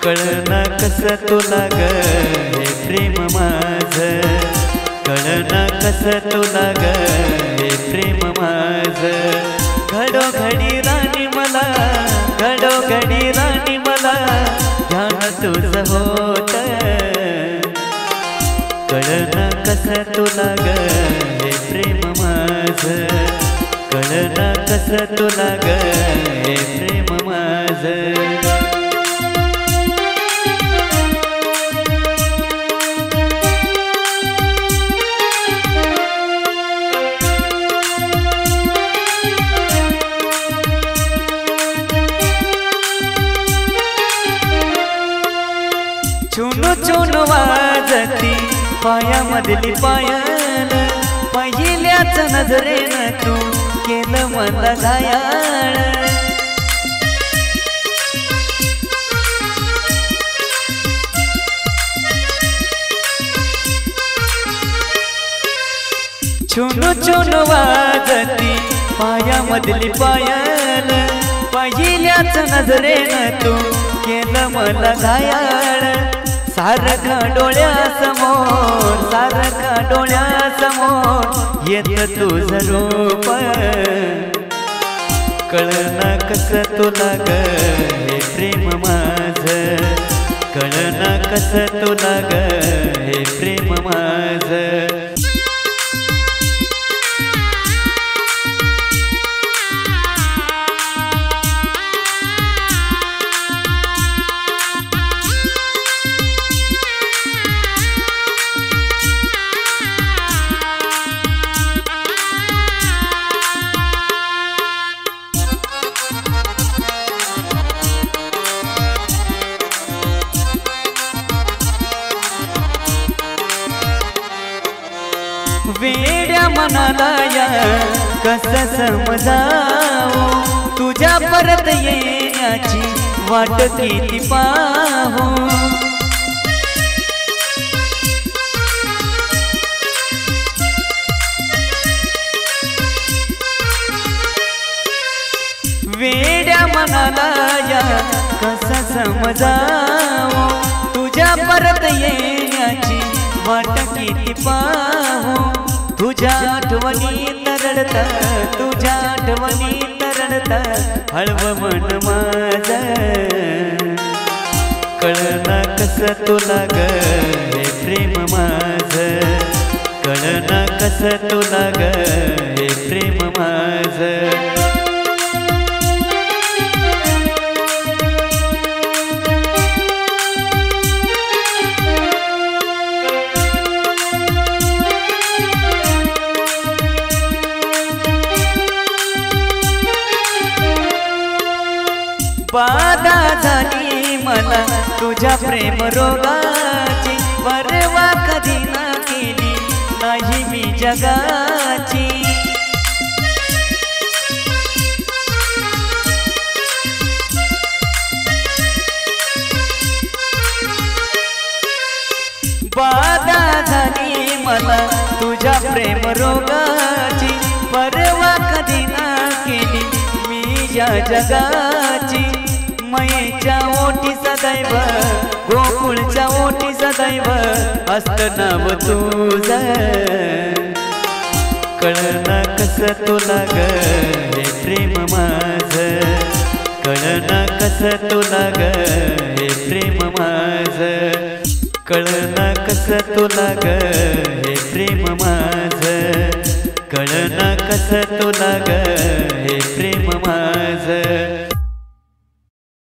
कळना कसं तुला ग हे प्रेम माझं, कळना कसं तुला ग हे प्रेम माझं। घडोघडी राणी मला, घडोघडी राणी मला ध्यान तुझं होत, कळना कसं तुला ग हे प्रेम माझं, कळना कसं तुला ग हे प्रेम माझं। चुनु चुनु वाजती पायामधली पायल, पहिल्याच नजरेनं तू केलं मला घायाळ। चुनु चुनु वाजती पायामधली पायल, पहिल्याच नजरेनं तू केलं मला घायाळ। सारखा डोळ्यासमोर, सारखा डोळ्यासमोर येत तुझं रूप, कळना कसं तुला ग हे प्रेम माझं, कळना कसं तुला ग हे प्रेम माझं। वेड्या मनाला या कसं समजावं, तुझ्या परत येण्याची वाट किती पाहू। वेड्या मनाला या कसं समजावं, तुझ्या परत येण्याची वाट किती पाहू। तुझ्या आठवणीत रडता, तुझ्या आठवणीत रडता हळवं मन माझं, कळना कसं तुला ग हे प्रेम माझं, कळना कसं तुला ग हे प्रेम माझं। बाधा झाली मला तुझ्या प्रेम रोगाची, परवा कधी ना केली नाही मी जगाची। बाधा झाली मला तुझ्या प्रेम रोगाची, परवा कधी ना केली मी या जगाची। मयेच्या ओठी सदैव, गोकुळच्या ओठी सदैव असतं नाव तुझं, कळना कसं तुला ग हे प्रेम माझं, कळना कसं तुला ग हे प्रेम माझं, कळना कसं तुला ग हे प्रेम माझं, कळना कसं तुला ग हे प्रेम माझं।